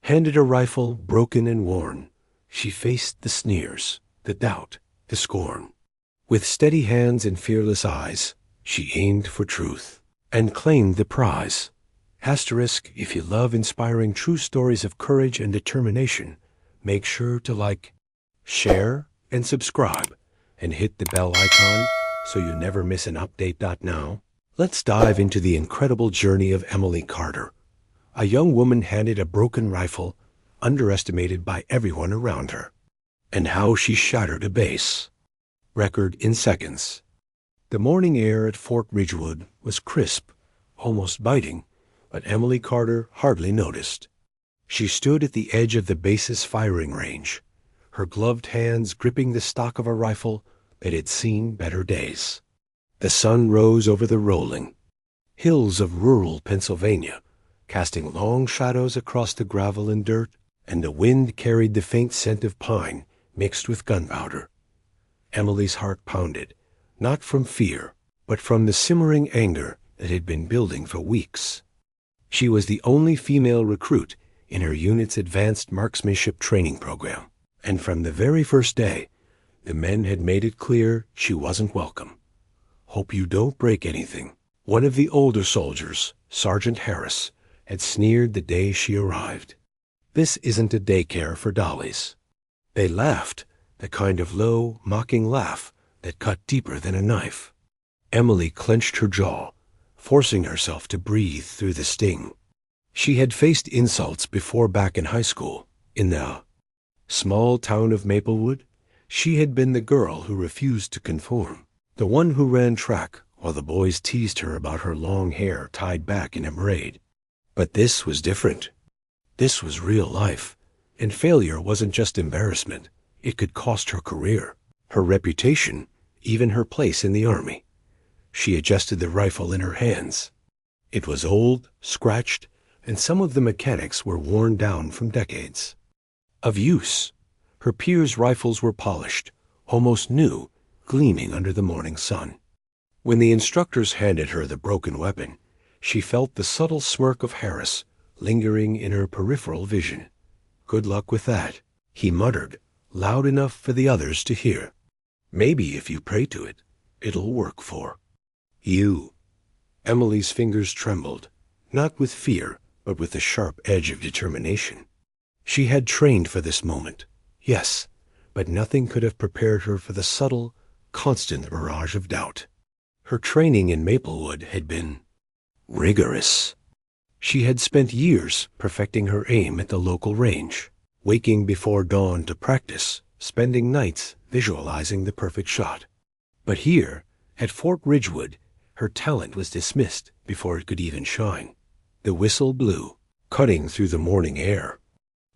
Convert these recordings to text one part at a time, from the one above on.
Handed a rifle broken and worn, she faced the sneers, the doubt, the scorn. With steady hands and fearless eyes, she aimed for truth and claimed the prize. Asterisk, if you love inspiring true stories of courage and determination, make sure to like, share, and subscribe, and hit the bell icon so you never miss an update. Now, let's dive into the incredible journey of Emily Carter, a young woman handed a broken rifle, underestimated by everyone around her, and how she shattered a base record in seconds. The morning air at Fort Ridgewood was crisp, almost biting, but Emily Carter hardly noticed. She stood at the edge of the base's firing range, her gloved hands gripping the stock of a rifle that had seen better days. The sun rose over the rolling hills of rural Pennsylvania, casting long shadows across the gravel and dirt, and the wind carried the faint scent of pine mixed with gunpowder. Emily's heart pounded, not from fear, but from the simmering anger that had been building for weeks. She was the only female recruit in her unit's advanced marksmanship training program, and from the very first day, the men had made it clear she wasn't welcome. "Hope you don't break anything," one of the older soldiers, Sergeant Harris, had sneered the day she arrived. "This isn't a daycare for dollies." They laughed, the kind of low, mocking laugh that cut deeper than a knife. Emily clenched her jaw, forcing herself to breathe through the sting. She had faced insults before back in high school. In the small town of Maplewood, she had been the girl who refused to conform, the one who ran track while the boys teased her about her long hair tied back in a braid. But this was different. This was real life, and failure wasn't just embarrassment. It could cost her career, her reputation, even her place in the army. She adjusted the rifle in her hands. It was old, scratched, and some of the mechanics were worn down from decades of use. Her peers' rifles were polished, almost new, gleaming under the morning sun. When the instructors handed her the broken weapon, she felt the subtle smirk of Harris lingering in her peripheral vision. "Good luck with that," he muttered, loud enough for the others to hear. "Maybe if you pray to it, it'll work for you." Emily's fingers trembled, not with fear, but with the sharp edge of determination. She had trained for this moment, yes, but nothing could have prepared her for the subtle, constant barrage of doubt. Her training in Maplewood had been rigorous. She had spent years perfecting her aim at the local range, waking before dawn to practice, spending nights visualizing the perfect shot. But here, at Fort Ridgewood, her talent was dismissed before it could even shine. The whistle blew, cutting through the morning air.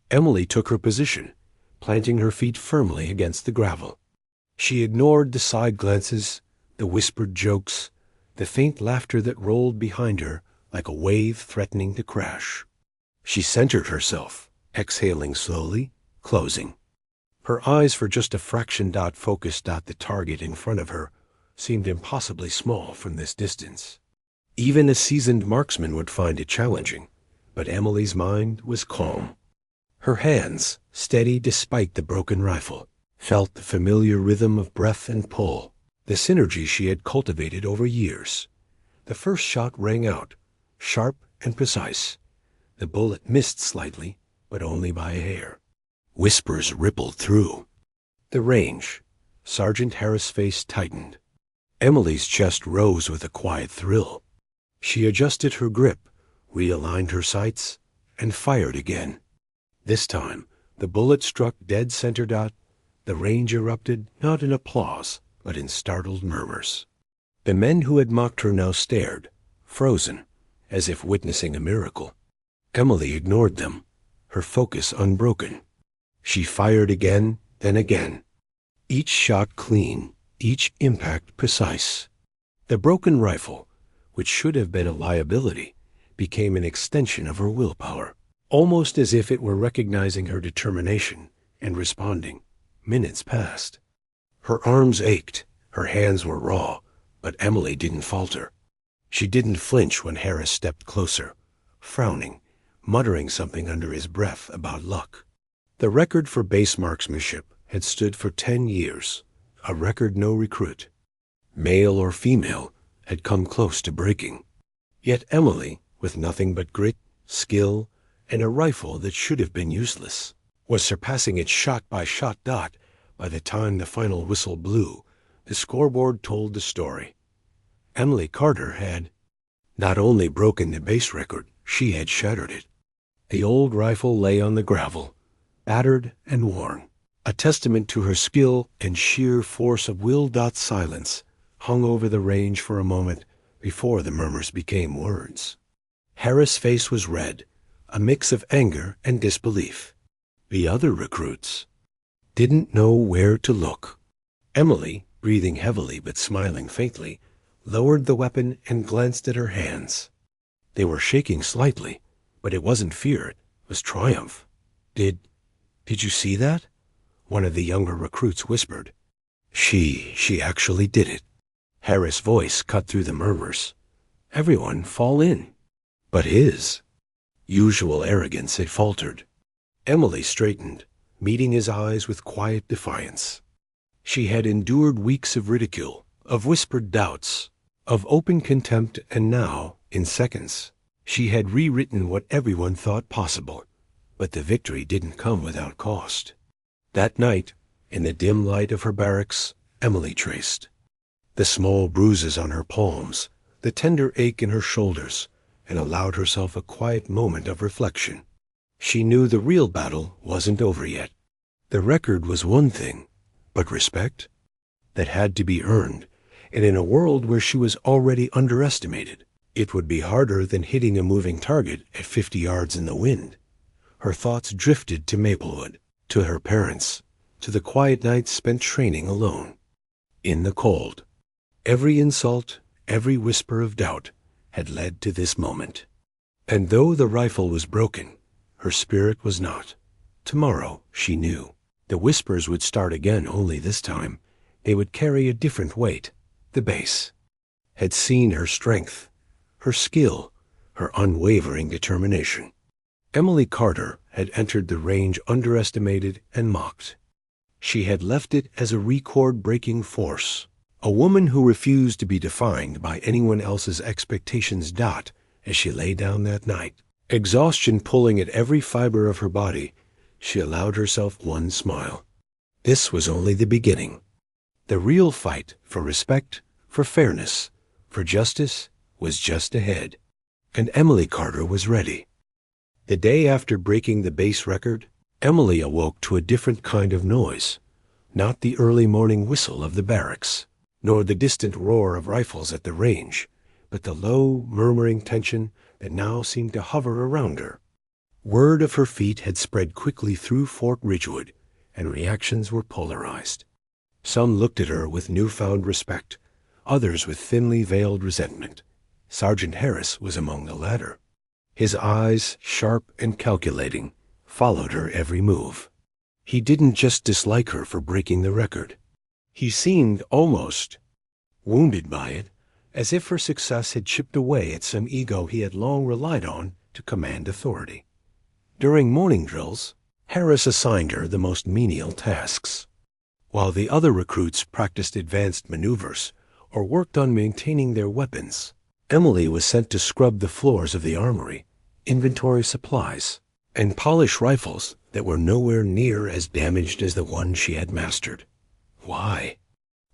Emily took her position, planting her feet firmly against the gravel. She ignored the side glances, the whispered jokes, the faint laughter that rolled behind her like a wave threatening to crash. She centered herself, exhaling slowly, closing. Her eyes for just a fraction focused at the target in front of her seemed impossibly small from this distance. Even a seasoned marksman would find it challenging, but Emily's mind was calm. Her hands, steady despite the broken rifle, felt the familiar rhythm of breath and pull, the synergy she had cultivated over years. The first shot rang out, sharp and precise. The bullet missed slightly, but only by a hair. Whispers rippled through the range. Sergeant Harris' face tightened. Emily's chest rose with a quiet thrill. She adjusted her grip, realigned her sights, and fired again. This time, the bullet struck dead center. The range erupted not in applause, but in startled murmurs. The men who had mocked her now stared, frozen, as if witnessing a miracle. Emily ignored them, her focus unbroken. She fired again, then again. Each shot clean, each impact precise. The broken rifle, which should have been a liability, became an extension of her willpower, almost as if it were recognizing her determination and responding. Minutes passed. Her arms ached, her hands were raw, but Emily didn't falter. She didn't flinch when Harris stepped closer, frowning, muttering something under his breath about luck. The record for base marksmanship had stood for 10 years, a record no recruit, male or female, had come close to breaking. Yet Emily, with nothing but grit, skill, and a rifle that should have been useless, was surpassing it shot-by-shot dot. By the time the final whistle blew, the scoreboard told the story. Emily Carter had not only broken the base record, she had shattered it. The old rifle lay on the gravel, battered and worn, a testament to her skill and sheer force of will. Silence hung over the range for a moment before the murmurs became words. Harris' face was red, a mix of anger and disbelief. The other recruits didn't know where to look. Emily, breathing heavily but smiling faintly, lowered the weapon and glanced at her hands. They were shaking slightly, but it wasn't fear, it was triumph. Did you see that?" one of the younger recruits whispered. She actually did it." Harris' voice cut through the murmurs. "Everyone fall in." But his usual arrogance had faltered. Emily straightened, meeting his eyes with quiet defiance. She had endured weeks of ridicule, of whispered doubts, of open contempt, and now, in seconds, she had rewritten what everyone thought possible. But the victory didn't come without cost. That night, in the dim light of her barracks, Emily traced the small bruises on her palms, the tender ache in her shoulders, and allowed herself a quiet moment of reflection. She knew the real battle wasn't over yet. The record was one thing, but respect? That had to be earned, and in a world where she was already underestimated, it would be harder than hitting a moving target at 50 yards in the wind. Her thoughts drifted to Maplewood, to her parents, to the quiet nights spent training alone. In the cold, every insult, every whisper of doubt had led to this moment. And though the rifle was broken, her spirit was not. Tomorrow, she knew, the whispers would start again, only this time they would carry a different weight. The base had seen her strength, her skill, her unwavering determination. Emily Carter had entered the range underestimated and mocked. She had left it as a record-breaking force, a woman who refused to be defined by anyone else's expectations. As she lay down that night, exhaustion pulling at every fiber of her body, she allowed herself one smile. This was only the beginning. The real fight for respect, for fairness, for justice was just ahead, and Emily Carter was ready. The day after breaking the base record, Emily awoke to a different kind of noise, not the early morning whistle of the barracks, nor the distant roar of rifles at the range, but the low, murmuring tension that now seemed to hover around her. Word of her feat had spread quickly through Fort Ridgewood, and reactions were polarized. Some looked at her with newfound respect, others with thinly veiled resentment. Sergeant Harris was among the latter. His eyes, sharp and calculating, followed her every move. He didn't just dislike her for breaking the record. He seemed almost wounded by it, as if her success had chipped away at some ego he had long relied on to command authority. During morning drills, Harris assigned her the most menial tasks. While the other recruits practiced advanced maneuvers or worked on maintaining their weapons, Emily was sent to scrub the floors of the armory, inventory supplies, and polish rifles that were nowhere near as damaged as the one she had mastered. Why?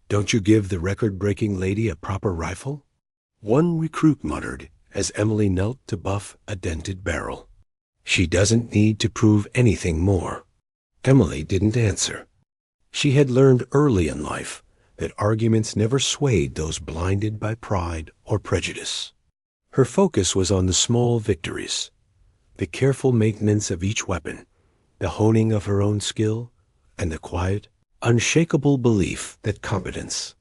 "Don't you give the record-breaking lady a proper rifle?" one recruit muttered as Emily knelt to buff a dented barrel. "She doesn't need to prove anything more." Emily didn't answer. She had learned early in life that arguments never swayed those blinded by pride or prejudice. Her focus was on the small victories, the careful maintenance of each weapon, the honing of her own skill, and the quiet, unshakable belief that competence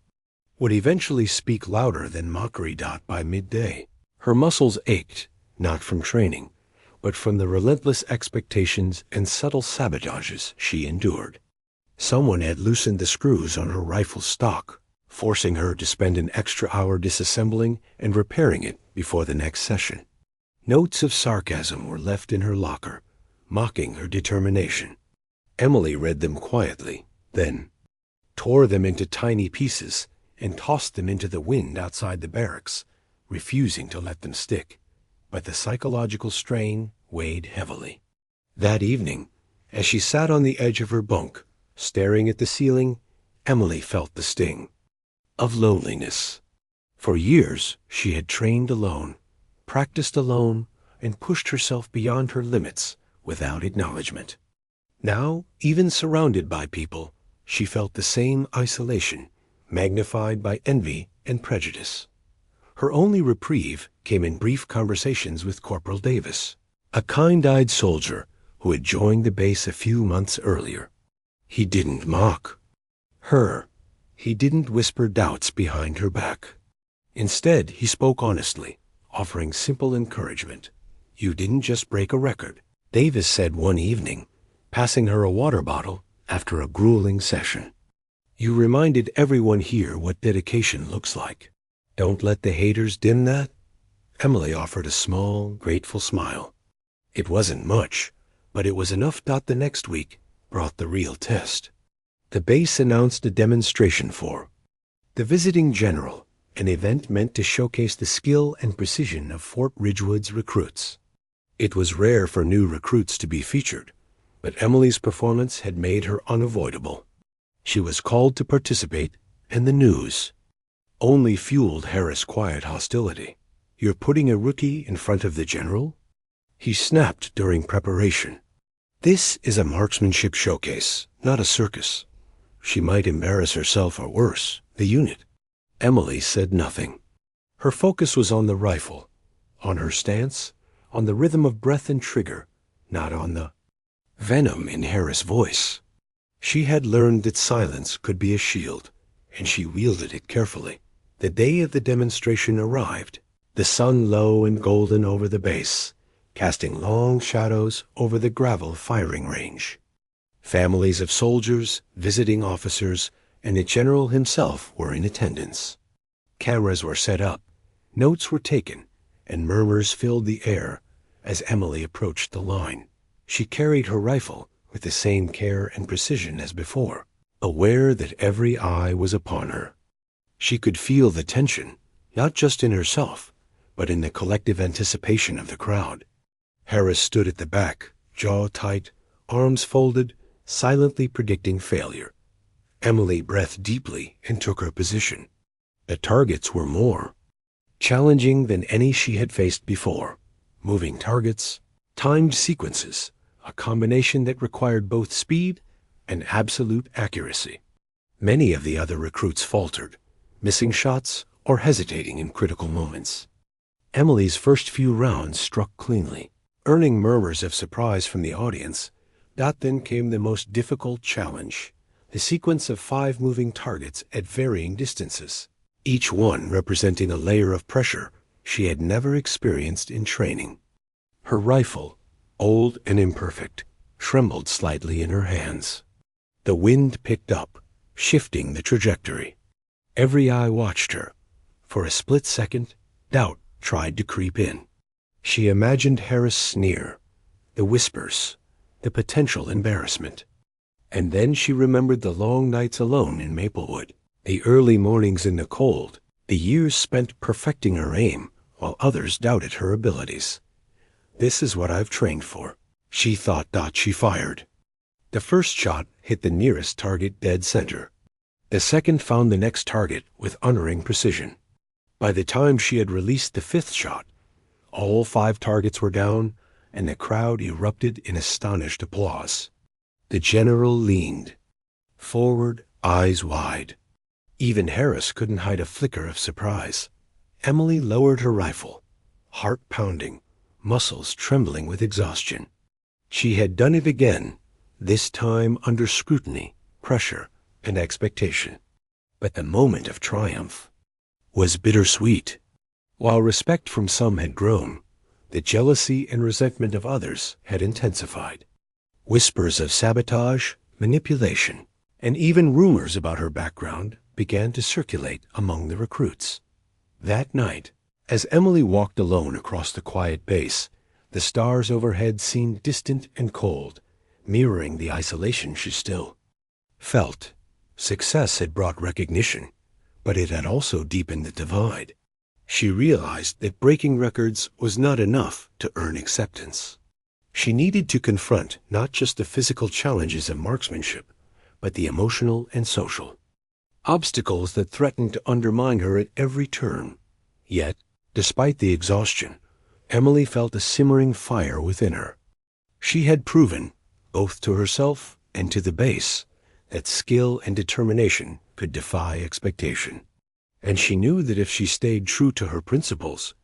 would eventually speak louder than mockery. By midday, her muscles ached, not from training, but from the relentless expectations and subtle sabotages she endured. Someone had loosened the screws on her rifle stock, forcing her to spend an extra hour disassembling and repairing it before the next session. Notes of sarcasm were left in her locker, mocking her determination. Emily read them quietly, then tore them into tiny pieces and tossed them into the wind outside the barracks, refusing to let them stick. But the psychological strain weighed heavily. That evening, as she sat on the edge of her bunk, staring at the ceiling, Emily felt the sting of loneliness. For years, she had trained alone, practiced alone, and pushed herself beyond her limits without acknowledgement. Now, even surrounded by people, she felt the same isolation, magnified by envy and prejudice. Her only reprieve came in brief conversations with Corporal Davis, a kind-eyed soldier who had joined the base a few months earlier. He didn't mock her. He didn't whisper doubts behind her back. Instead, he spoke honestly, offering simple encouragement. "You didn't just break a record," Davis said one evening, passing her a water bottle after a grueling session. "You reminded everyone here what dedication looks like. Don't let the haters dim that." Emily offered a small, grateful smile. It wasn't much, but it was enough. The next week brought the real test. The base announced a demonstration for the visiting general, an event meant to showcase the skill and precision of Fort Ridgewood's recruits. It was rare for new recruits to be featured, but Emily's performance had made her unavoidable. She was called to participate, and the news only fueled Harris' quiet hostility. "You're putting a rookie in front of the general?" he snapped during preparation. "This is a marksmanship showcase, not a circus. She might embarrass herself or worse, the unit." Emily said nothing. Her focus was on the rifle, on her stance, on the rhythm of breath and trigger, not on the venom in Harris' voice. She had learned that silence could be a shield, and she wielded it carefully. The day of the demonstration arrived, the sun low and golden over the base, casting long shadows over the gravel firing range. Families of soldiers, visiting officers, and the general himself were in attendance. Cameras were set up, notes were taken, and murmurs filled the air as Emily approached the line. She carried her rifle with the same care and precision as before, aware that every eye was upon her. She could feel the tension, not just in herself, but in the collective anticipation of the crowd. Harris stood at the back, jaw tight, arms folded, silently predicting failure. Emily breathed deeply and took her position. The targets were more challenging than any she had faced before. Moving targets, timed sequences, a combination that required both speed and absolute accuracy. Many of the other recruits faltered, missing shots or hesitating in critical moments. Emily's first few rounds struck cleanly, earning murmurs of surprise from the audience. Then came the most difficult challenge, the sequence of 5 moving targets at varying distances, each one representing a layer of pressure she had never experienced in training. Her rifle, old and imperfect, trembled slightly in her hands. The wind picked up, shifting the trajectory. Every eye watched her. For a split second, doubt tried to creep in. She imagined Harris' sneer, the whispers, the potential embarrassment. And then she remembered the long nights alone in Maplewood, the early mornings in the cold, the years spent perfecting her aim while others doubted her abilities. "This is what I've trained for," she thought. She fired. The first shot hit the nearest target dead center. The second found the next target with unerring precision. By the time she had released the 5th shot, all 5 targets were down, and the crowd erupted in astonished applause. The general leaned forward, eyes wide. Even Harris couldn't hide a flicker of surprise. Emily lowered her rifle, heart pounding, muscles trembling with exhaustion. She had done it again, this time under scrutiny, pressure, and expectation. But the moment of triumph was bittersweet. While respect from some had grown, the jealousy and resentment of others had intensified. Whispers of sabotage, manipulation, and even rumors about her background began to circulate among the recruits. That night, As Emily walked alone across the quiet base, the stars overhead seemed distant and cold, mirroring the isolation she still felt. Success had brought recognition, but it had also deepened the divide. She realized that breaking records was not enough to earn acceptance. She needed to confront not just the physical challenges of marksmanship, but the emotional and social obstacles that threatened to undermine her at every turn. Yet, despite the exhaustion, Emily felt a simmering fire within her. She had proven, both to herself and to the base, that skill and determination could defy expectation. And she knew that if she stayed true to her principles,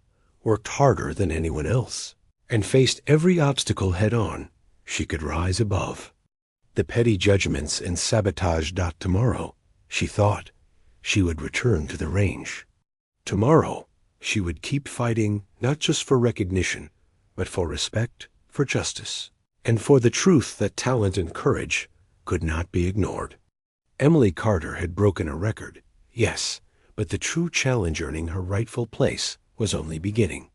worked harder than anyone else, and faced every obstacle head-on, she could rise above the petty judgments and sabotage. Tomorrow, she thought, she would return to the range. Tomorrow, she would keep fighting not just for recognition, but for respect, for justice, and for the truth that talent and courage could not be ignored. Emily Carter had broken a record, yes, but the true challenge earning her rightful place was only beginning.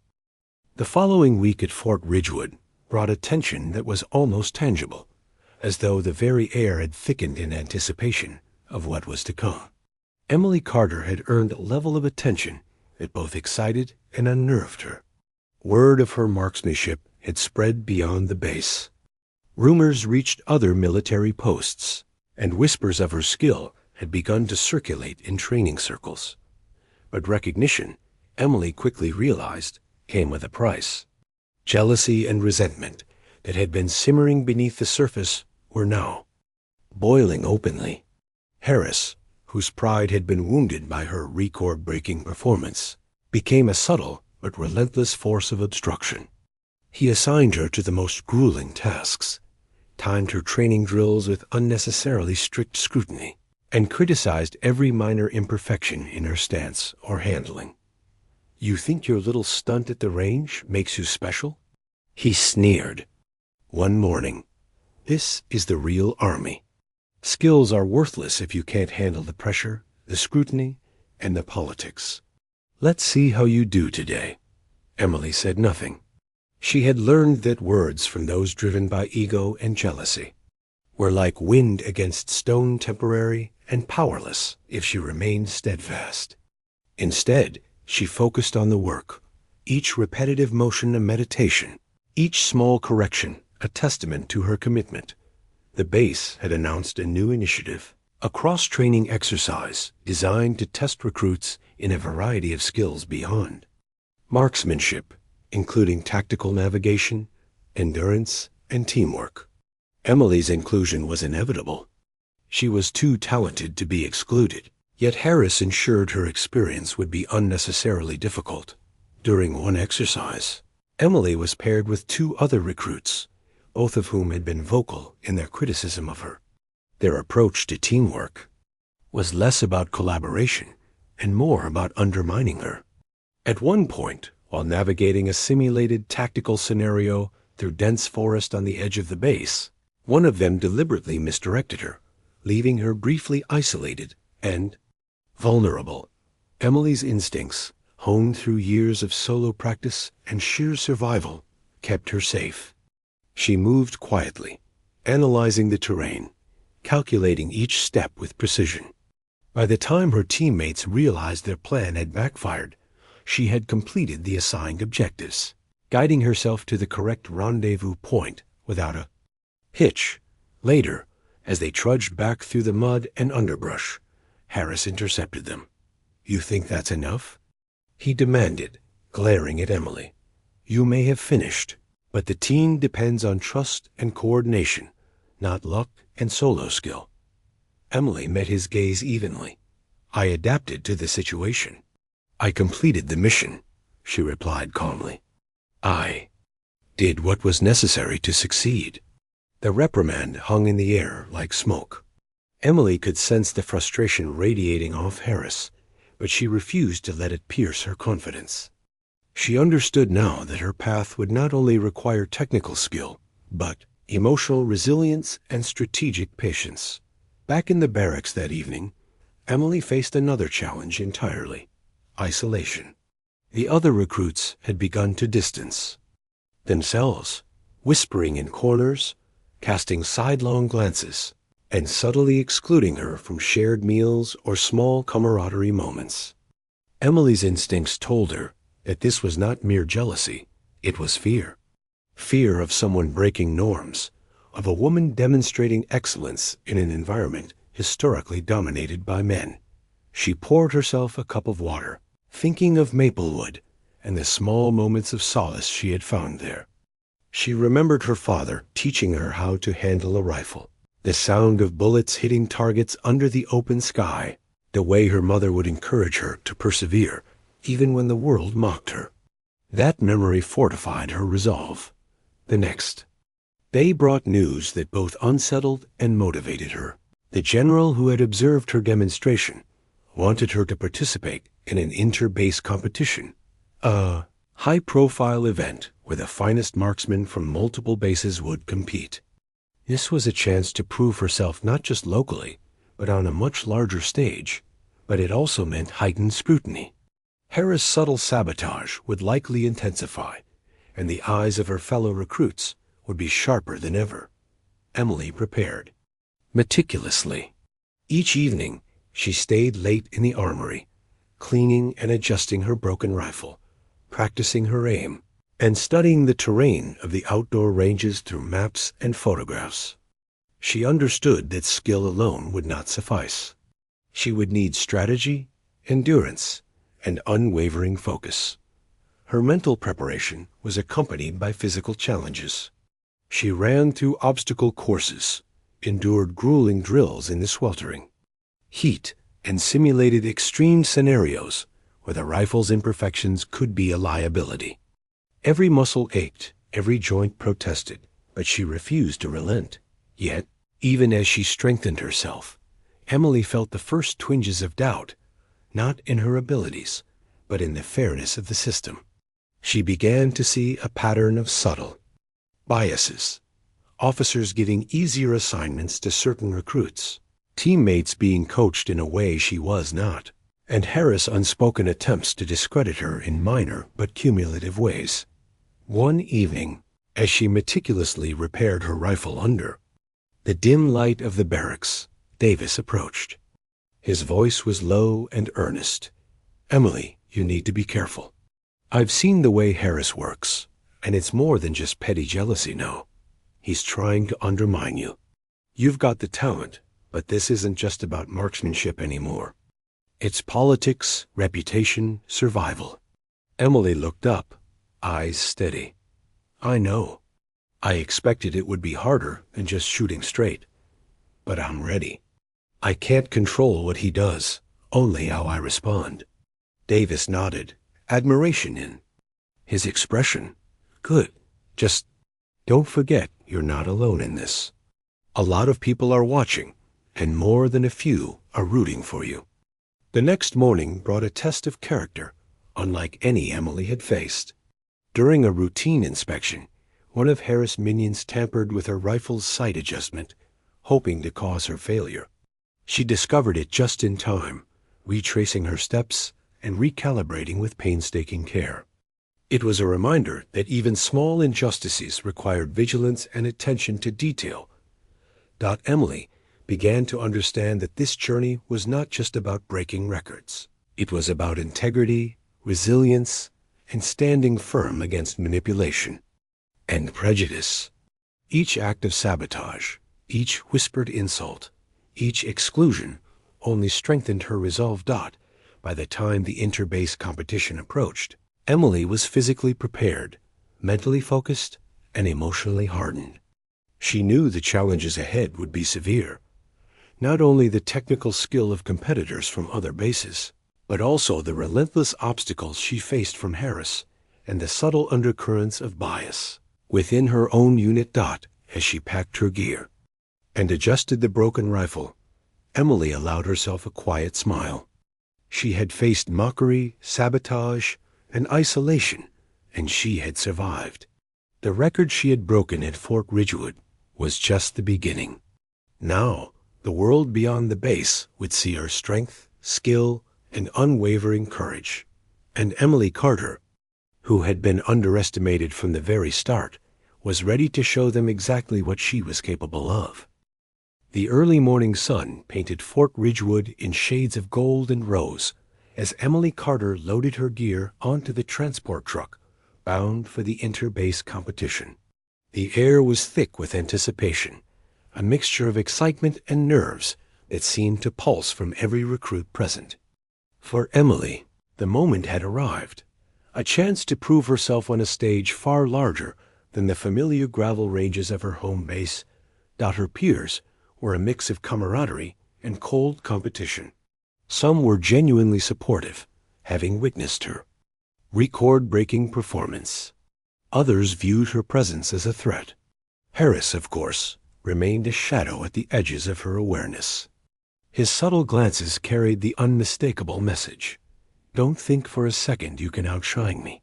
The following week at Fort Ridgewood brought a tension that was almost tangible, as though the very air had thickened in anticipation of what was to come. Emily Carter had earned a level of attention that both excited and unnerved her. Word of her marksmanship had spread beyond the base. Rumors reached other military posts, and whispers of her skill had begun to circulate in training circles. But recognition, Emily quickly realized, came with a price. Jealousy and resentment that had been simmering beneath the surface were now boiling openly. Harris, whose pride had been wounded by her record-breaking performance, became a subtle but relentless force of obstruction. He assigned her to the most grueling tasks, timed her training drills with unnecessarily strict scrutiny, and criticized every minor imperfection in her stance or handling. "You think your little stunt at the range makes you special?" he sneered. One morning, "This is the real army. Skills are worthless if you can't handle the pressure, the scrutiny, and the politics. Let's see how you do today." Emily said nothing. She had learned that words from those driven by ego and jealousy were like wind against stone, temporary and powerless if she remained steadfast. Instead, she focused on the work, each repetitive motion a meditation, each small correction a testament to her commitment. The base had announced a new initiative, a cross-training exercise designed to test recruits in a variety of skills beyond marksmanship, including tactical navigation, endurance, and teamwork. Emily's inclusion was inevitable. She was too talented to be excluded, yet Harris ensured her experience would be unnecessarily difficult. During one exercise, Emily was paired with two other recruits, both of whom had been vocal in their criticism of her. Their approach to teamwork was less about collaboration and more about undermining her. At one point, while navigating a simulated tactical scenario through dense forest on the edge of the base, one of them deliberately misdirected her, leaving her briefly isolated and vulnerable. Emily's instincts, honed through years of solo practice and sheer survival, kept her safe. She moved quietly, analyzing the terrain, calculating each step with precision. By the time her teammates realized their plan had backfired, she had completed the assigned objectives, guiding herself to the correct rendezvous point without a hitch. Later, as they trudged back through the mud and underbrush, Harris intercepted them. "You think that's enough?" he demanded, glaring at Emily. "You may have finished, but the team depends on trust and coordination, not luck and solo skill." Emily met his gaze evenly. "I adapted to the situation. I completed the mission," she replied calmly. "I did what was necessary to succeed." The reprimand hung in the air like smoke. Emily could sense the frustration radiating off Harris, but she refused to let it pierce her confidence. She understood now that her path would not only require technical skill, but emotional resilience and strategic patience. Back in the barracks that evening, Emily faced another challenge entirely: isolation. The other recruits had begun to distance themselves, whispering in corners, casting sidelong glances, and subtly excluding her from shared meals or small camaraderie moments. Emily's instincts told her that this was not mere jealousy, it was fear. Fear of someone breaking norms, of a woman demonstrating excellence in an environment historically dominated by men. She poured herself a cup of water, thinking of Maplewood and the small moments of solace she had found there. She remembered her father teaching her how to handle a rifle, the sound of bullets hitting targets under the open sky, the way her mother would encourage her to persevere, even when the world mocked her. That memory fortified her resolve. The next day brought news that both unsettled and motivated her. The general who had observed her demonstration wanted her to participate in an inter-base competition, a high-profile event where the finest marksmen from multiple bases would compete. This was a chance to prove herself not just locally, but on a much larger stage, but it also meant heightened scrutiny. Hera's subtle sabotage would likely intensify, and the eyes of her fellow recruits would be sharper than ever. Emily prepared meticulously. Each evening, she stayed late in the armory, cleaning and adjusting her broken rifle, practicing her aim, and studying the terrain of the outdoor ranges through maps and photographs. She understood that skill alone would not suffice. She would need strategy, endurance, and unwavering focus. Her mental preparation was accompanied by physical challenges. She ran through obstacle courses, endured grueling drills in the sweltering heat, and simulated extreme scenarios where the rifle's imperfections could be a liability. Every muscle ached, every joint protested, but she refused to relent. Yet, even as she strengthened herself, Emily felt the first twinges of doubt, not in her abilities, but in the fairness of the system. She began to see a pattern of subtle biases, officers giving easier assignments to certain recruits, teammates being coached in a way she was not, and Hera's unspoken attempts to discredit her in minor but cumulative ways. One evening, as she meticulously repaired her rifle under the dim light of the barracks, Davis approached. His voice was low and earnest. "Emily, you need to be careful. I've seen the way Harris works, and it's more than just petty jealousy, no. He's trying to undermine you. You've got the talent, but this isn't just about marksmanship anymore. It's politics, reputation, survival." Emily looked up, eyes steady. "I know. I expected it would be harder than just shooting straight. But I'm ready. I can't control what he does, only how I respond." Davis nodded, admiration in his expression. "Good. Just don't forget you're not alone in this. A lot of people are watching, and more than a few are rooting for you." The next morning brought a test of character, unlike any Emily had faced. During a routine inspection, one of Harris' minions tampered with her rifle's sight adjustment, hoping to cause her failure. She discovered it just in time, retracing her steps and recalibrating with painstaking care. It was a reminder that even small injustices required vigilance and attention to detail. Emily began to understand that this journey was not just about breaking records. It was about integrity, resilience, and standing firm against manipulation and prejudice. Each act of sabotage, each whispered insult, each exclusion only strengthened her resolve. By the time the inter-base competition approached, Emily was physically prepared, mentally focused, and emotionally hardened. She knew the challenges ahead would be severe. Not only the technical skill of competitors from other bases, but also the relentless obstacles she faced from Harris and the subtle undercurrents of bias within her own unit. As she packed her gear and adjusted the broken rifle, Emily allowed herself a quiet smile. She had faced mockery, sabotage, and isolation, and she had survived. The record she had broken at Fort Ridgewood was just the beginning. Now, the world beyond the base would see her strength, skill, and unwavering courage. And Emily Carter, who had been underestimated from the very start, was ready to show them exactly what she was capable of. The early morning sun painted Fort Ridgewood in shades of gold and rose as Emily Carter loaded her gear onto the transport truck, bound for the inter-base competition. The air was thick with anticipation, a mixture of excitement and nerves that seemed to pulse from every recruit present. For Emily, the moment had arrived, a chance to prove herself on a stage far larger than the familiar gravel ranges of her home base. Her peers were a mix of camaraderie and cold competition. Some were genuinely supportive, having witnessed her record-breaking performance. Others viewed her presence as a threat. Harris, of course, remained a shadow at the edges of her awareness. His subtle glances carried the unmistakable message: "Don't think for a second you can outshine me."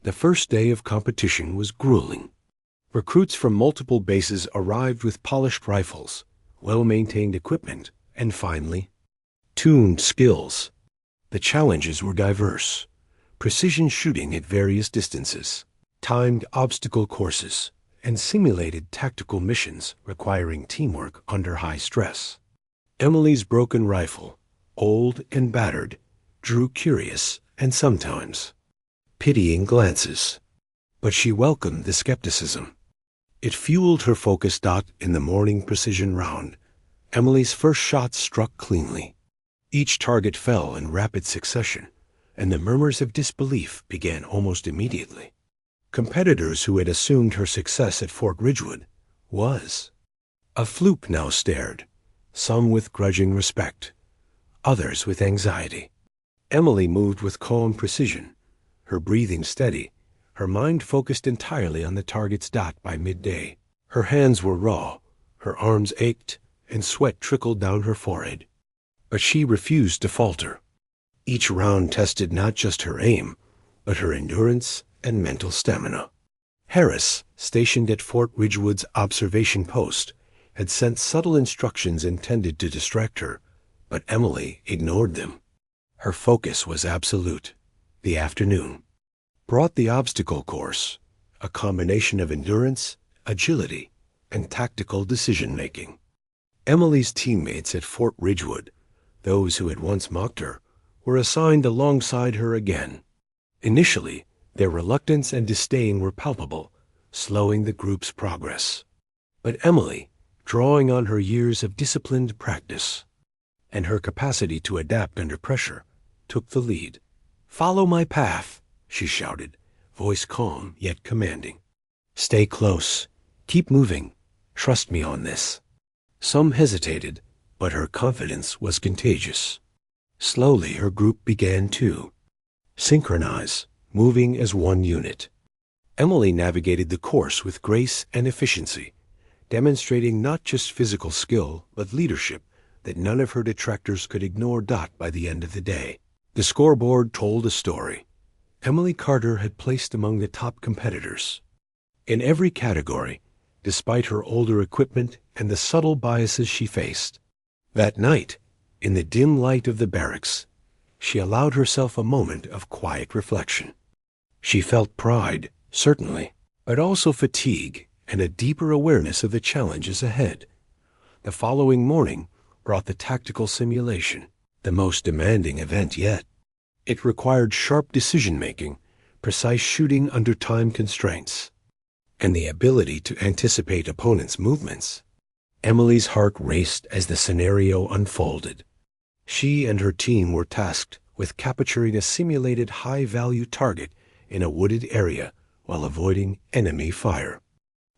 The first day of competition was grueling. Recruits from multiple bases arrived with polished rifles, well-maintained equipment, and finally, tuned skills. The challenges were diverse: precision shooting at various distances, timed obstacle courses, and simulated tactical missions requiring teamwork under high stress. Emily's broken rifle, old and battered, drew curious and sometimes pitying glances. But she welcomed the skepticism. It fueled her focus. In the morning precision round, Emily's first shot struck cleanly. Each target fell in rapid succession, and the murmurs of disbelief began almost immediately. Competitors who had assumed her success at Fort Ridgewood was a fluke now stared, some with grudging respect, others with anxiety. Emily moved with calm precision, her breathing steady, her mind focused entirely on the target's dot. By midday, her hands were raw, her arms ached, and sweat trickled down her forehead. But she refused to falter. Each round tested not just her aim, but her endurance and mental stamina. Harris, stationed at Fort Ridgewood's observation post, had sent subtle instructions intended to distract her, but Emily ignored them. Her focus was absolute. The afternoon brought the obstacle course, a combination of endurance, agility, and tactical decision-making. Emily's teammates at Fort Ridgewood, those who had once mocked her, were assigned alongside her again. Initially, their reluctance and disdain were palpable, slowing the group's progress. But Emily, drawing on her years of disciplined practice and her capacity to adapt under pressure, took the lead. "Follow my path," she shouted, voice calm yet commanding. "Stay close. Keep moving. Trust me on this." Some hesitated, but her confidence was contagious. Slowly her group began to synchronize, moving as one unit. Emily navigated the course with grace and efficiency, demonstrating not just physical skill, but leadership that none of her detractors could ignore. By the end of the day, the scoreboard told a story. Emily Carter had placed among the top competitors in every category, despite her older equipment and the subtle biases she faced. That night, in the dim light of the barracks, she allowed herself a moment of quiet reflection. She felt pride, certainly, but also fatigue and a deeper awareness of the challenges ahead. The following morning brought the tactical simulation, the most demanding event yet. It required sharp decision-making, precise shooting under time constraints, and the ability to anticipate opponents' movements. Emily's heart raced as the scenario unfolded. She and her team were tasked with capturing a simulated high-value target in a wooded area while avoiding enemy fire.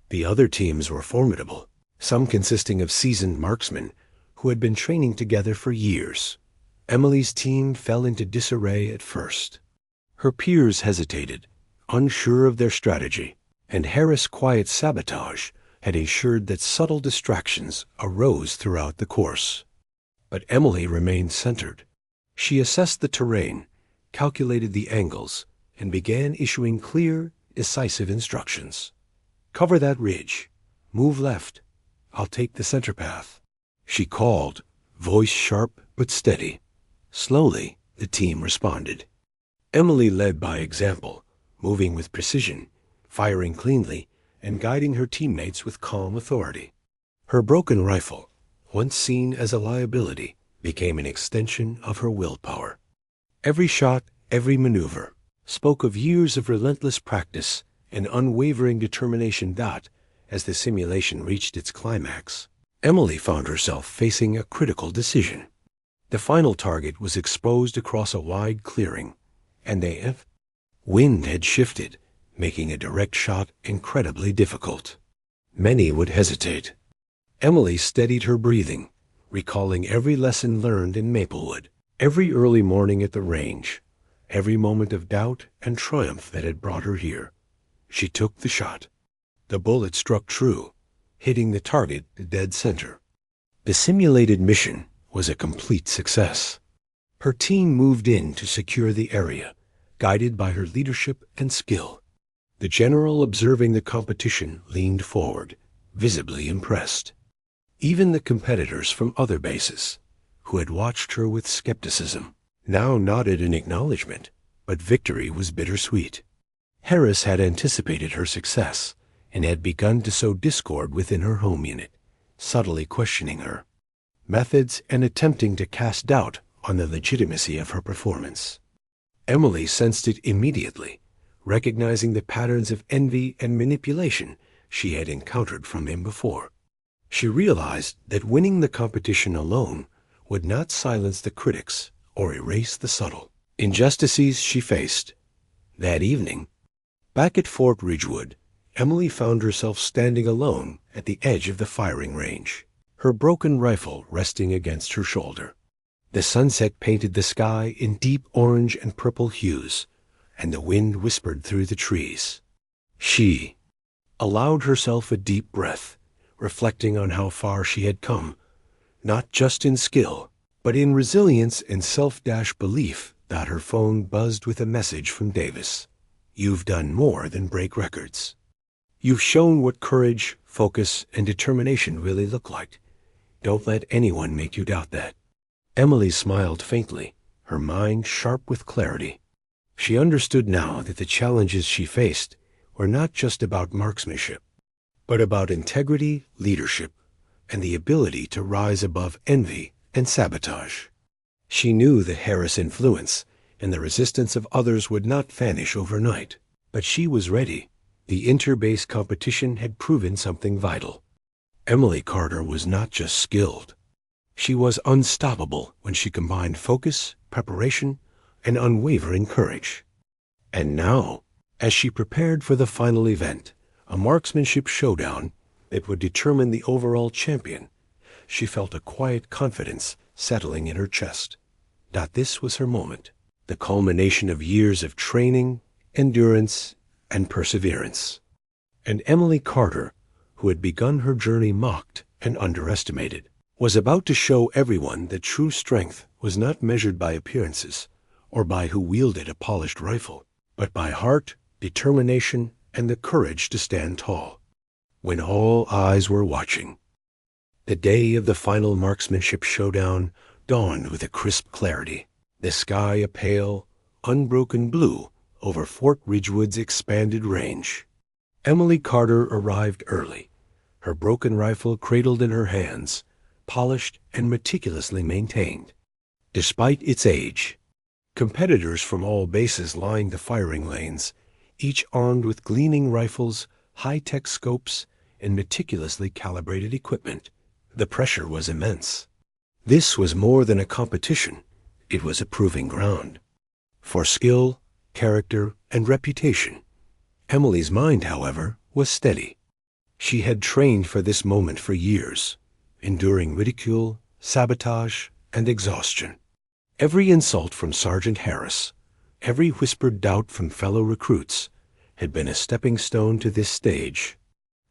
The other teams were formidable, some consisting of seasoned marksmen who had been training together for years. Emily's team fell into disarray at first. Her peers hesitated, unsure of their strategy, and Harris' quiet sabotage had ensured that subtle distractions arose throughout the course. But Emily remained centered. She assessed the terrain, calculated the angles, and began issuing clear, decisive instructions. "Cover that ridge. Move left. I'll take the center path," she called, voice sharp but steady. Slowly, the team responded. Emily led by example, moving with precision, firing cleanly, and guiding her teammates with calm authority. Her broken rifle, once seen as a liability, became an extension of her willpower. Every shot, every maneuver, spoke of years of relentless practice and unwavering determination that, as the simulation reached its climax, Emily found herself facing a critical decision. The final target was exposed across a wide clearing, and the wind had shifted, making a direct shot incredibly difficult. Many would hesitate. Emily steadied her breathing, recalling every lesson learned in Maplewood, every early morning at the range, every moment of doubt and triumph that had brought her here. She took the shot. The bullet struck true, hitting the target dead center. The simulated mission was a complete success. Her team moved in to secure the area, guided by her leadership and skill. The general observing the competition leaned forward, visibly impressed. Even the competitors from other bases, who had watched her with skepticism, now nodded in acknowledgement, but victory was bittersweet. Harris had anticipated her success and had begun to sow discord within her home unit, subtly questioning her methods and attempting to cast doubt on the legitimacy of her performance. Emily sensed it immediately, recognizing the patterns of envy and manipulation she had encountered from him before. She realized that winning the competition alone would not silence the critics or erase the subtle injustices she faced. That evening, back at Fort Ridgewood, Emily found herself standing alone at the edge of the firing range, her broken rifle resting against her shoulder. The sunset painted the sky in deep orange and purple hues, and the wind whispered through the trees. She allowed herself a deep breath, reflecting on how far she had come, not just in skill, but in resilience and self-belief. That her phone buzzed with a message from Davis. "You've done more than break records. You've shown what courage, focus, and determination really look like. Don't let anyone make you doubt that." Emily smiled faintly, her mind sharp with clarity. She understood now that the challenges she faced were not just about marksmanship, but about integrity, leadership, and the ability to rise above envy and sabotage. She knew the Harris influence and the resistance of others would not vanish overnight, but she was ready. The inter-base competition had proven something vital. Emily Carter was not just skilled. She was unstoppable when she combined focus, preparation, and unwavering courage. And now, as she prepared for the final event, a marksmanship showdown that would determine the overall champion, she felt a quiet confidence settling in her chest. That this was her moment, the culmination of years of training, endurance, and perseverance. And Emily Carter, who had begun her journey mocked and underestimated, was about to show everyone that true strength was not measured by appearances or by who wielded a polished rifle, but by heart, determination, and the courage to stand tall. When all eyes were watching, the day of the final marksmanship showdown dawned with a crisp clarity, the sky a pale, unbroken blue over Fort Ridgewood's expanded range. Emily Carter arrived early, her broken rifle cradled in her hands, polished and meticulously maintained. Despite its age, competitors from all bases lined the firing lanes, each armed with gleaming rifles, high-tech scopes, and meticulously calibrated equipment. The pressure was immense. This was more than a competition. It was a proving ground for skill, character, and reputation. Emily's mind, however, was steady. She had trained for this moment for years, enduring ridicule, sabotage, and exhaustion. Every insult from Sergeant Harris, every whispered doubt from fellow recruits, had been a stepping stone to this stage.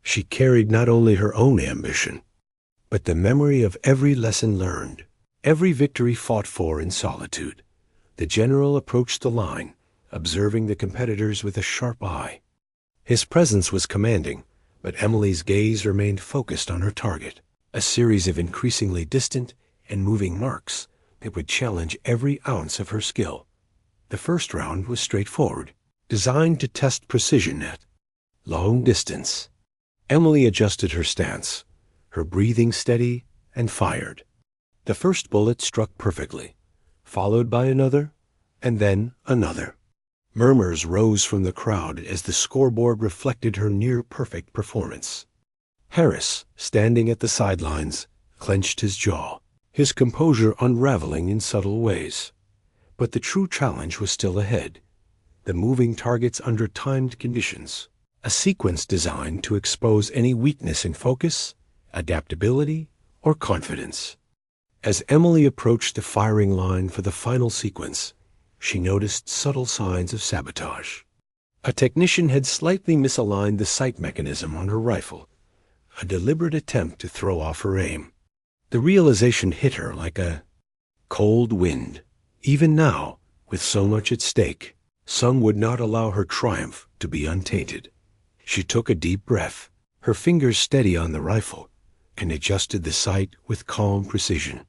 She carried not only her own ambition, but the memory of every lesson learned, every victory fought for in solitude. The general approached the line, observing the competitors with a sharp eye. His presence was commanding, but Emily's gaze remained focused on her target, a series of increasingly distant and moving marks that would challenge every ounce of her skill. The first round was straightforward, designed to test precision at long distance. Emily adjusted her stance, her breathing steady, and fired. The first bullet struck perfectly, followed by another, and then another. Murmurs rose from the crowd as the scoreboard reflected her near-perfect performance. Harris, standing at the sidelines, clenched his jaw, his composure unraveling in subtle ways. But the true challenge was still ahead. The moving targets under timed conditions, a sequence designed to expose any weakness in focus, adaptability, or confidence. As Emily approached the firing line for the final sequence, she noticed subtle signs of sabotage. A technician had slightly misaligned the sight mechanism on her rifle, a deliberate attempt to throw off her aim. The realization hit her like a cold wind. Even now, with so much at stake, some would not allow her triumph to be untainted. She took a deep breath, her fingers steady on the rifle, and adjusted the sight with calm precision.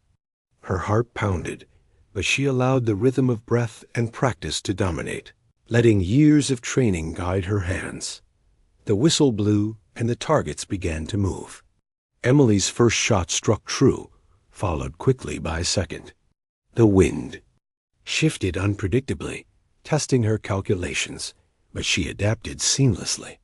Her heart pounded, but she allowed the rhythm of breath and practice to dominate, letting years of training guide her hands. The whistle blew, and the targets began to move. Emily's first shot struck true, followed quickly by a second. The wind shifted unpredictably, testing her calculations, but she adapted seamlessly.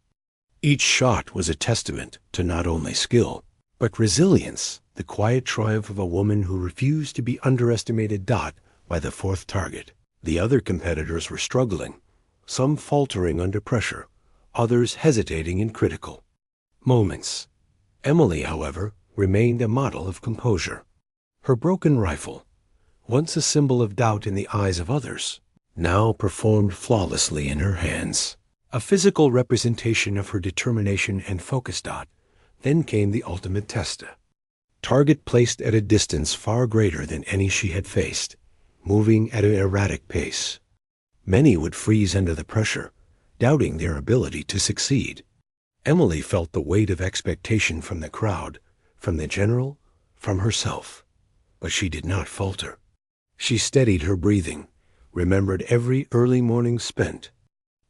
Each shot was a testament to not only skill, but resilience, the quiet triumph of a woman who refused to be underestimated. By the fourth target, the other competitors were struggling, some faltering under pressure, others hesitating in critical moments. Emily, however, remained a model of composure. Her broken rifle, once a symbol of doubt in the eyes of others, now performed flawlessly in her hands, a physical representation of her determination and focus. Then came the ultimate test. Target placed at a distance far greater than any she had faced, moving at an erratic pace. Many would freeze under the pressure, doubting their ability to succeed. Emily felt the weight of expectation from the crowd, from the general, from herself. But she did not falter. She steadied her breathing, remembered every early morning spent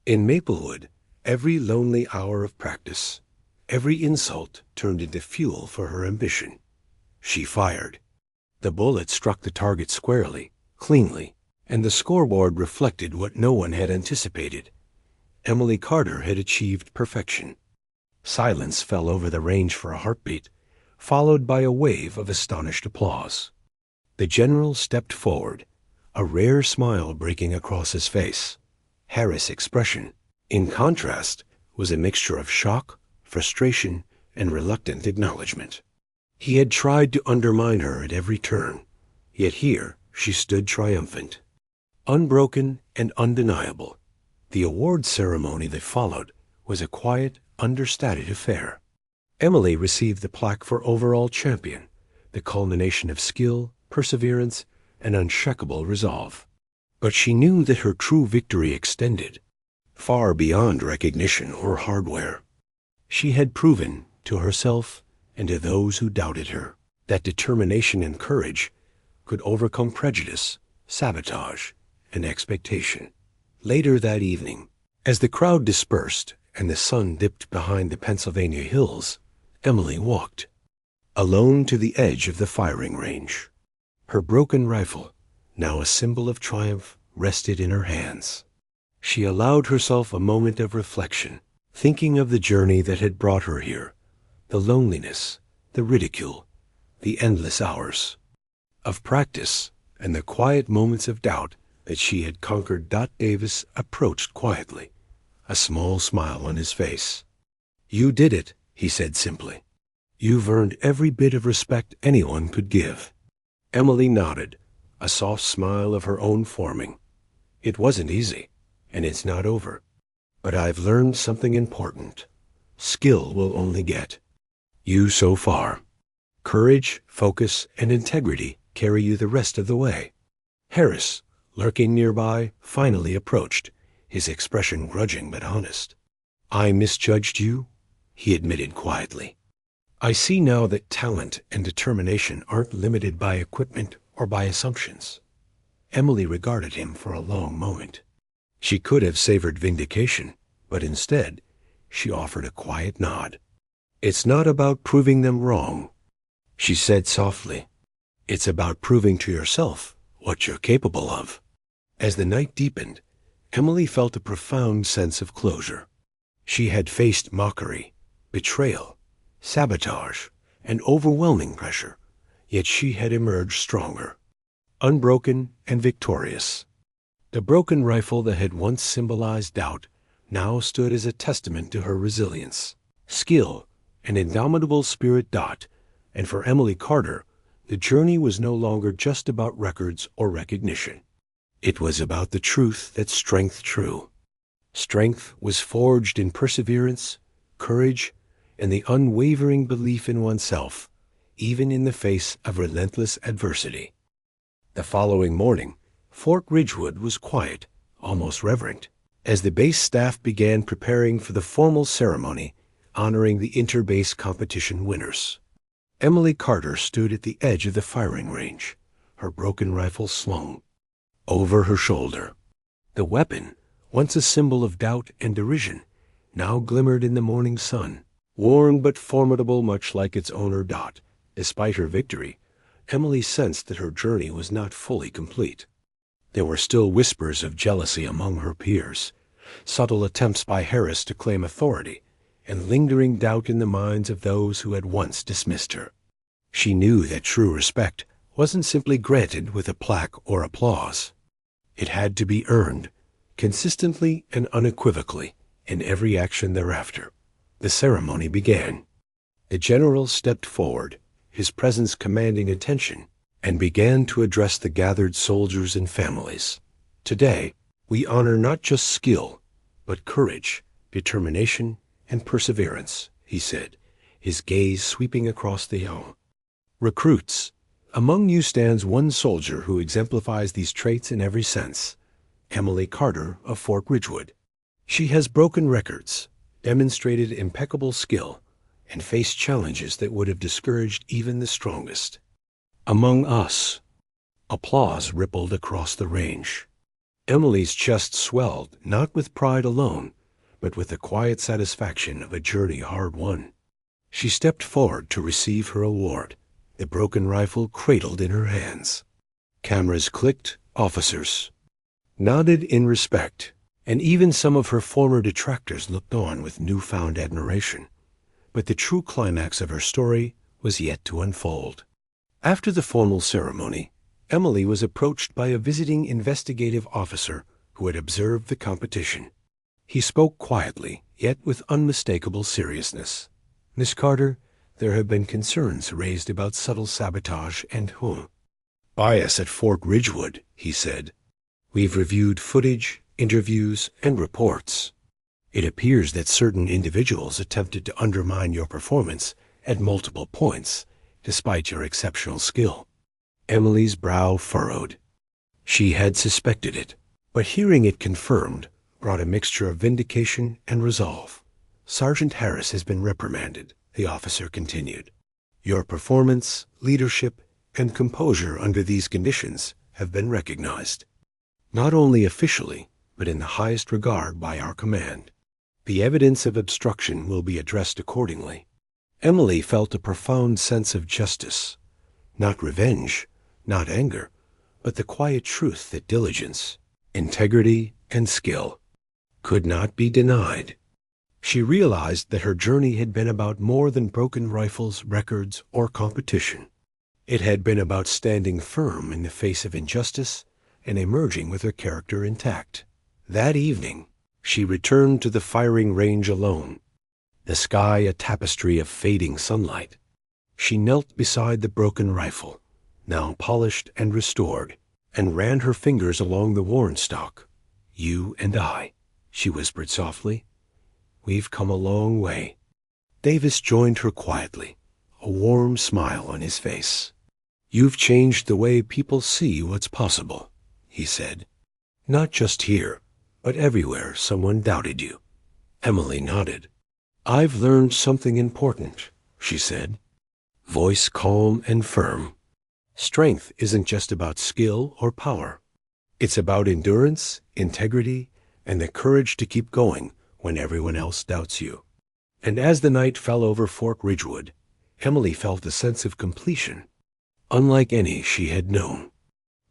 in Maplewood, every lonely hour of practice, every insult turned into fuel for her ambition. She fired. The bullet struck the target squarely, cleanly, and the scoreboard reflected what no one had anticipated. Emily Carter had achieved perfection. Silence fell over the range for a heartbeat, followed by a wave of astonished applause. The general stepped forward, a rare smile breaking across his face. Harris' expression, in contrast, was a mixture of shock, frustration, and reluctant acknowledgement. He had tried to undermine her at every turn, yet here she stood triumphant, unbroken and undeniable. The award ceremony that followed was a quiet, understated affair. Emily received the plaque for overall champion, the culmination of skill, perseverance, and unshakable resolve. But she knew that her true victory extended far beyond recognition or hardware. She had proven to herself and to those who doubted her that determination and courage could overcome prejudice, sabotage, and expectation. Later that evening, as the crowd dispersed and the sun dipped behind the Pennsylvania hills, Emily walked alone to the edge of the firing range. Her broken rifle, now a symbol of triumph, rested in her hands. She allowed herself a moment of reflection, thinking of the journey that had brought her here, the loneliness, the ridicule, the endless hours of practice, and the quiet moments of doubt that she had conquered. Davis approached quietly, a small smile on his face. "You did it," he said simply. "You've earned every bit of respect anyone could give." Emily nodded, a soft smile of her own forming. "It wasn't easy, and it's not over. But I've learned something important. Skill will only get you so far. Courage, focus, and integrity carry you the rest of the way." Harris, lurking nearby, finally approached, his expression grudging but honest. "I misjudged you," he admitted quietly. "I see now that talent and determination aren't limited by equipment or by assumptions. Emily regarded him for a long moment. She could have savored vindication, but instead, she offered a quiet nod. "It's not about proving them wrong," she said softly. "It's about proving to yourself what you're capable of." As the night deepened, Emily felt a profound sense of closure. She had faced mockery, betrayal, sabotage, and overwhelming pressure, yet she had emerged stronger, unbroken and victorious. The broken rifle that had once symbolized doubt now stood as a testament to her resilience, skill, and indomitable spirit. And for Emily Carter, the journey was no longer just about records or recognition. It was about the truth that strength true. Strength was forged in perseverance, courage, and the unwavering belief in oneself, even in the face of relentless adversity. The following morning, Fort Ridgewood was quiet, almost reverent, as the base staff began preparing for the formal ceremony honoring the inter-base competition winners. Emily Carter stood at the edge of the firing range, her broken rifle slung over her shoulder. The weapon, once a symbol of doubt and derision, now glimmered in the morning sun, worn but formidable much like its owner. Despite her victory, Emily sensed that her journey was not fully complete. There were still whispers of jealousy among her peers, subtle attempts by Harris to claim authority, and lingering doubt in the minds of those who had once dismissed her. She knew that true respect wasn't simply granted with a plaque or applause. It had to be earned, consistently and unequivocally, in every action thereafter. The ceremony began. The general stepped forward, his presence commanding attention, and began to address the gathered soldiers and families. "Today, we honor not just skill, but courage, determination, and perseverance," he said, his gaze sweeping across the hall. "Recruits, among you stands one soldier who exemplifies these traits in every sense, Emily Carter of Fort Ridgewood. She has broken records, demonstrated impeccable skill, and faced challenges that would have discouraged even the strongest. Among us." Applause rippled across the range. Emily's chest swelled, not with pride alone, but with the quiet satisfaction of a journey hard won. She stepped forward to receive her award, the broken rifle cradled in her hands. Cameras clicked, officers nodded in respect, and even some of her former detractors looked on with newfound admiration. But the true climax of her story was yet to unfold. After the formal ceremony, Emily was approached by a visiting investigative officer who had observed the competition. He spoke quietly, yet with unmistakable seriousness. "Miss Carter, there have been concerns raised about subtle sabotage and bias at Fort Ridgewood," he said. "We've reviewed footage, interviews, and reports. It appears that certain individuals attempted to undermine your performance at multiple points, despite your exceptional skill." Emily's brow furrowed. She had suspected it, but hearing it confirmed brought a mixture of vindication and resolve. "Sergeant Harris has been reprimanded," the officer continued. "Your performance, leadership, and composure under these conditions have been recognized, not only officially, but in the highest regard by our command. The evidence of obstruction will be addressed accordingly." Emily felt a profound sense of justice, not revenge, not anger, but the quiet truth that diligence, integrity, and skill could not be denied. She realized that her journey had been about more than broken rifles, records, or competition. It had been about standing firm in the face of injustice and emerging with her character intact. That evening, she returned to the firing range alone, the sky a tapestry of fading sunlight. She knelt beside the broken rifle, now polished and restored, and ran her fingers along the worn stock. "You and I," she whispered softly. "We've come a long way." Davis joined her quietly, a warm smile on his face. "You've changed the way people see what's possible," he said. "Not just here, but everywhere someone doubted you." Emily nodded. "I've learned something important," she said, voice calm and firm. "Strength isn't just about skill or power. It's about endurance, integrity, and the courage to keep going when everyone else doubts you. And as the night fell over Fort Ridgewood, Emily felt a sense of completion, unlike any she had known.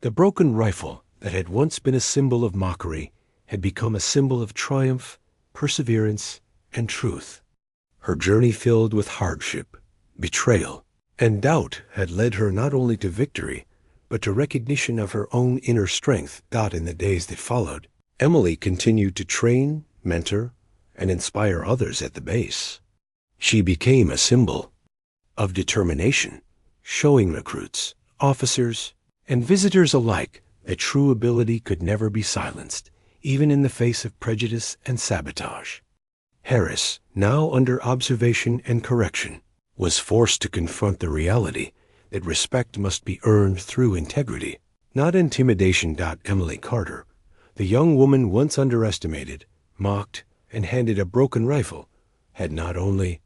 The broken rifle that had once been a symbol of mockery had become a symbol of triumph, perseverance, and truth. Her journey filled with hardship, betrayal, and doubt had led her not only to victory, but to recognition of her own inner strength. In the days that followed, Emily continued to train, mentor, and inspire others at the base. She became a symbol of determination, showing recruits, officers, and visitors alike that true ability could never be silenced, even in the face of prejudice and sabotage. Harris, now under observation and correction, was forced to confront the reality that respect must be earned through integrity, not intimidation. Emily Carter, the young woman once underestimated, mocked, and handed a broken rifle, had not only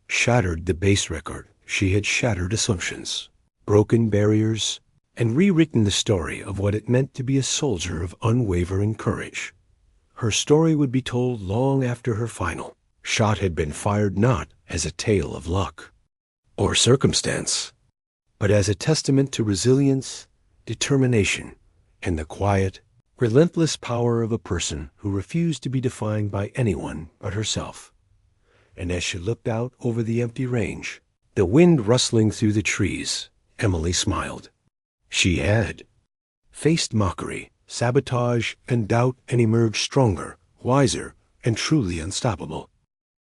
shattered the base record, she had shattered assumptions, broken barriers, and rewritten the story of what it meant to be a soldier of unwavering courage. Her story would be told long after her final shot had been fired, not as a tale of luck or circumstance, but as a testament to resilience, determination, and the quiet, relentless power of a person who refused to be defined by anyone but herself. And as she looked out over the empty range, the wind rustling through the trees, Emily smiled. She had faced mockery, sabotage, and doubt, and emerged stronger, wiser, and truly unstoppable.